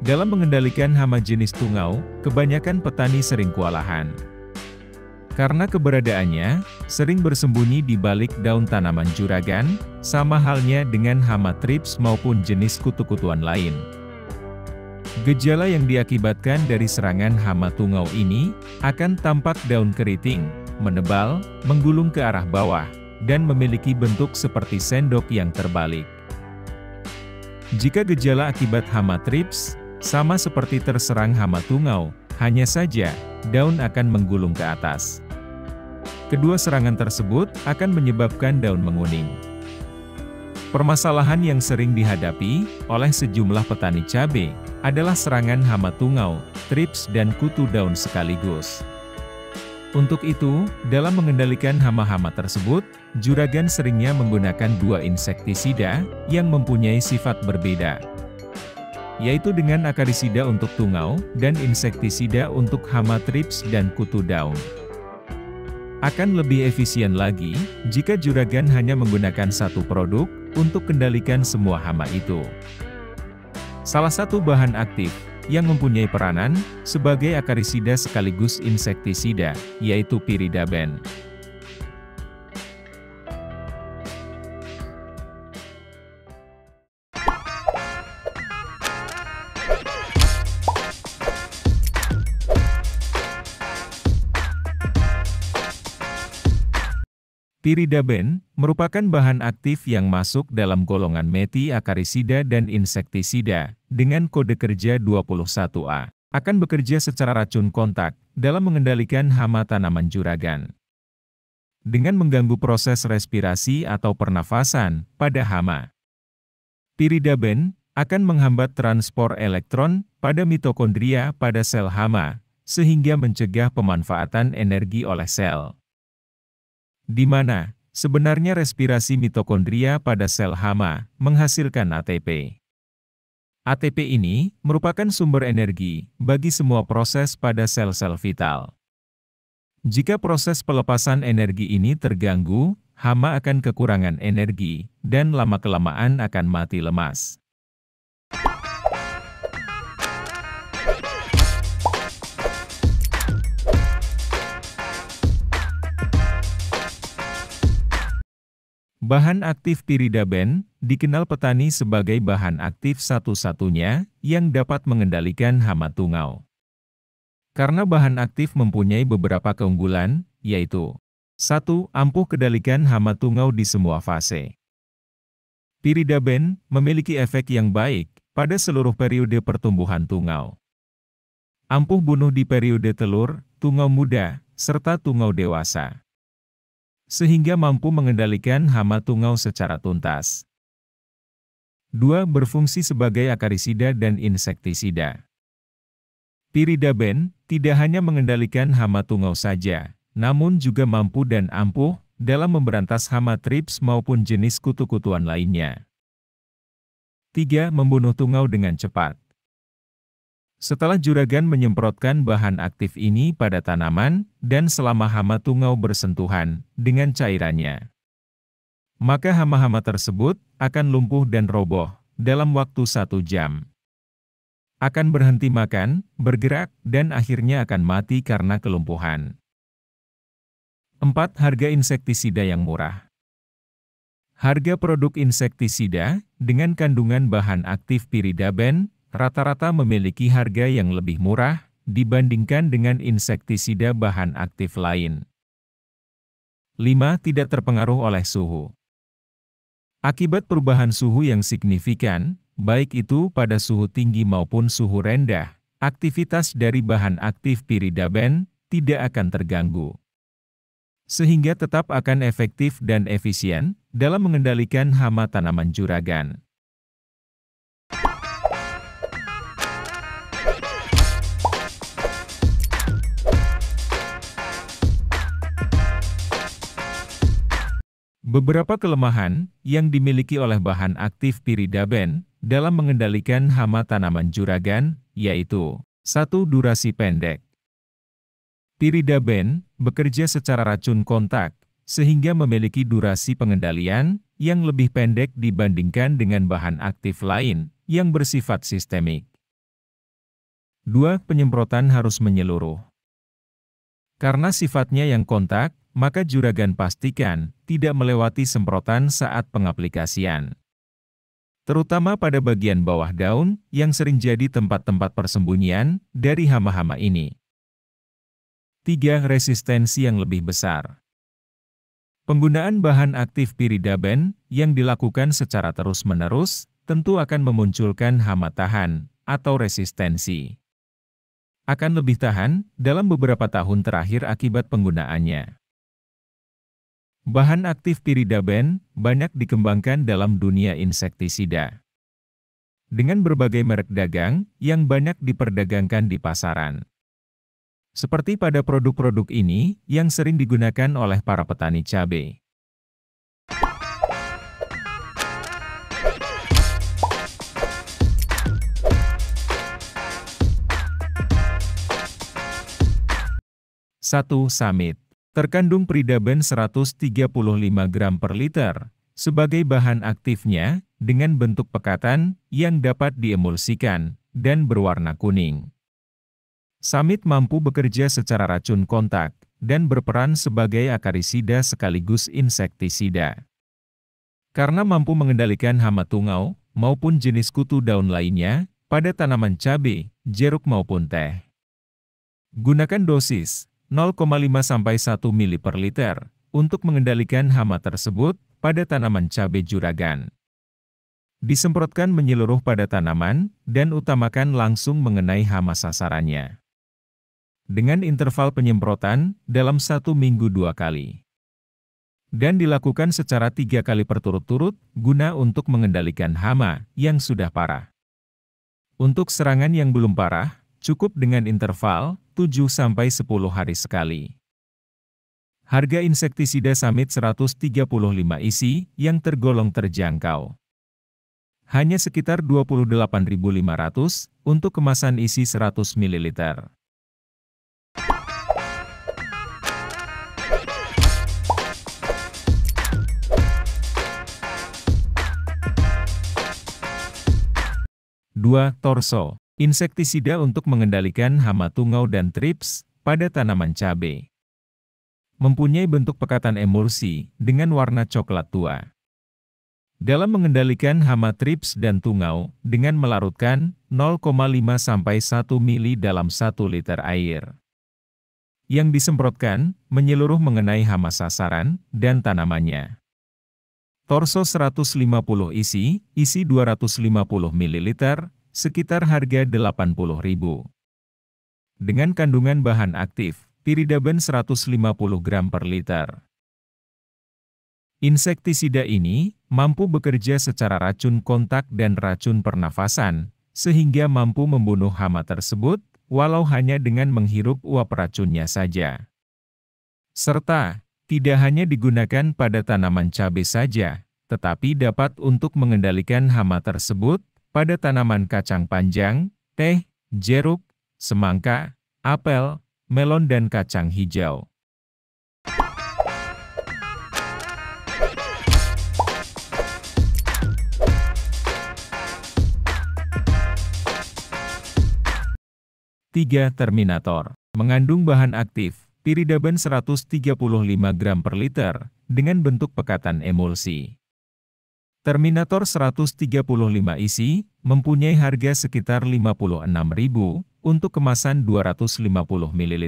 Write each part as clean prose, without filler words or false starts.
Dalam mengendalikan hama jenis tungau, kebanyakan petani sering kewalahan. Karena keberadaannya, sering bersembunyi di balik daun tanaman juragan, sama halnya dengan hama trips maupun jenis kutu-kutuan lain. Gejala yang diakibatkan dari serangan hama tungau ini, akan tampak daun keriting, menebal, menggulung ke arah bawah, dan memiliki bentuk seperti sendok yang terbalik. Jika gejala akibat hama trips, sama seperti terserang hama tungau, hanya saja, daun akan menggulung ke atas. Kedua serangan tersebut akan menyebabkan daun menguning. Permasalahan yang sering dihadapi oleh sejumlah petani cabai adalah serangan hama tungau, trips dan kutu daun sekaligus. Untuk itu, dalam mengendalikan hama-hama tersebut, juragan seringnya menggunakan dua insektisida yang mempunyai sifat berbeda, yaitu dengan akarisida untuk tungau dan insektisida untuk hama trips dan kutu daun. Akan lebih efisien lagi, jika juragan hanya menggunakan satu produk, untuk kendalikan semua hama itu. Salah satu bahan aktif, yang mempunyai peranan, sebagai akarisida sekaligus insektisida, yaitu Pyridaben. Pyridaben merupakan bahan aktif yang masuk dalam golongan meti akarisida dan insektisida, dengan kode kerja 21A. Akan bekerja secara racun kontak, dalam mengendalikan hama tanaman juragan. Dengan mengganggu proses respirasi atau pernafasan, pada hama. Pyridaben akan menghambat transport elektron, pada mitokondria pada sel hama, sehingga mencegah pemanfaatan energi oleh sel. Di mana, sebenarnya respirasi mitokondria pada sel hama, menghasilkan ATP. ATP ini, merupakan sumber energi, bagi semua proses pada sel-sel vital. Jika proses pelepasan energi ini terganggu, hama akan kekurangan energi, dan lama-kelamaan akan mati lemas. Bahan aktif Pyridaben dikenal petani sebagai bahan aktif satu-satunya yang dapat mengendalikan hama tungau. Karena bahan aktif mempunyai beberapa keunggulan, yaitu 1. Ampuh kendalikan hama tungau di semua fase. Pyridaben memiliki efek yang baik pada seluruh periode pertumbuhan tungau. Ampuh bunuh di periode telur, tungau muda, serta tungau dewasa. Sehingga mampu mengendalikan hama tungau secara tuntas. 2. Berfungsi sebagai akarisida dan insektisida. Pyridaben tidak hanya mengendalikan hama tungau saja, namun juga mampu dan ampuh dalam memberantas hama trips maupun jenis kutu-kutuan lainnya. 3. Membunuh tungau dengan cepat. Setelah juragan menyemprotkan bahan aktif ini pada tanaman, dan selama hama tungau bersentuhan dengan cairannya, maka hama-hama tersebut akan lumpuh dan roboh dalam waktu 1 jam. Akan berhenti makan, bergerak, dan akhirnya akan mati karena kelumpuhan. 4. Harga insektisida yang murah. Harga produk insektisida dengan kandungan bahan aktif Pyridaben rata-rata memiliki harga yang lebih murah dibandingkan dengan insektisida bahan aktif lain. 5. Tidak terpengaruh oleh suhu. Akibat perubahan suhu yang signifikan, baik itu pada suhu tinggi maupun suhu rendah, aktivitas dari bahan aktif Pyridaben tidak akan terganggu. Sehingga tetap akan efektif dan efisien dalam mengendalikan hama tanaman juragan. Beberapa kelemahan yang dimiliki oleh bahan aktif Pyridaben dalam mengendalikan hama tanaman juragan, yaitu 1. Durasi pendek. Pyridaben bekerja secara racun kontak, sehingga memiliki durasi pengendalian yang lebih pendek dibandingkan dengan bahan aktif lain yang bersifat sistemik. 2. Penyemprotan harus menyeluruh. Karena sifatnya yang kontak, maka juragan pastikan tidak melewati semprotan saat pengaplikasian. Terutama pada bagian bawah daun yang sering jadi tempat-tempat persembunyian dari hama-hama ini. 3. Resistensi yang lebih besar. Penggunaan bahan aktif piridaben yang dilakukan secara terus-menerus tentu akan memunculkan hama tahan atau resistensi. Akan lebih tahan dalam beberapa tahun terakhir akibat penggunaannya. Bahan aktif piridaben banyak dikembangkan dalam dunia insektisida. Dengan berbagai merek dagang yang banyak diperdagangkan di pasaran. Seperti pada produk-produk ini yang sering digunakan oleh para petani cabai. Samit. Terkandung piridaben 135 gram per liter, sebagai bahan aktifnya, dengan bentuk pekatan yang dapat diemulsikan, dan berwarna kuning. Samit mampu bekerja secara racun kontak, dan berperan sebagai akarisida sekaligus insektisida. Karena mampu mengendalikan hama tungau, maupun jenis kutu daun lainnya, pada tanaman cabai, jeruk maupun teh. Gunakan dosis 0,5–1 ml per liter untuk mengendalikan hama tersebut pada tanaman cabai juragan. Disemprotkan menyeluruh pada tanaman dan utamakan langsung mengenai hama sasarannya. Dengan interval penyemprotan dalam 1 minggu 2 kali. Dan dilakukan secara 3 kali berturut-turut guna untuk mengendalikan hama yang sudah parah. Untuk serangan yang belum parah, cukup dengan interval 7–10 hari sekali. Harga insektisida Samit 135 isi yang tergolong terjangkau. Hanya sekitar 28.500 untuk kemasan isi 100 ml. Torso. Insektisida untuk mengendalikan hama tungau dan trips pada tanaman cabai. Mempunyai bentuk pekatan emulsi dengan warna coklat tua. Dalam mengendalikan hama trips dan tungau dengan melarutkan 0,5–1 ml dalam 1 liter air. Yang disemprotkan menyeluruh mengenai hama sasaran dan tanamannya. Torso 150 isi 250 ml, sekitar harga Rp80.000. Dengan kandungan bahan aktif, piridaben 150 gram per liter. Insektisida ini mampu bekerja secara racun kontak dan racun pernafasan, sehingga mampu membunuh hama tersebut, walau hanya dengan menghirup uap racunnya saja. Serta, tidak hanya digunakan pada tanaman cabai saja, tetapi dapat untuk mengendalikan hama tersebut, pada tanaman kacang panjang, teh, jeruk, semangka, apel, melon dan kacang hijau. Terminator. Mengandung bahan aktif, piridaben 135 gram per liter, dengan bentuk pekatan emulsi. Terminator 135 isi, mempunyai harga sekitar Rp56.000 untuk kemasan 250 ml.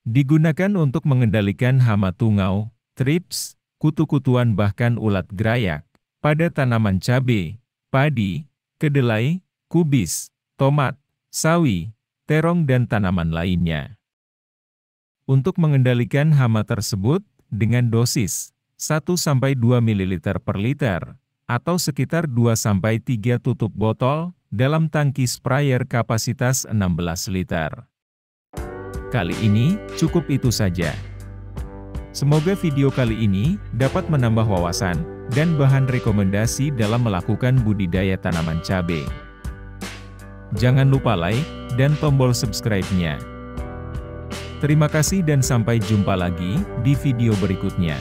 Digunakan untuk mengendalikan hama tungau, trips, kutu-kutuan bahkan ulat gerayak, pada tanaman cabai, padi, kedelai, kubis, tomat, sawi, terong dan tanaman lainnya. Untuk mengendalikan hama tersebut, dengan dosis 1–2 ml per liter, atau sekitar 2–3 tutup botol, dalam tangki sprayer kapasitas 16 liter. Kali ini, cukup itu saja. Semoga video kali ini dapat menambah wawasan dan bahan rekomendasi dalam melakukan budidaya tanaman cabai. Jangan lupa like dan tombol subscribe-nya. Terima kasih dan sampai jumpa lagi di video berikutnya.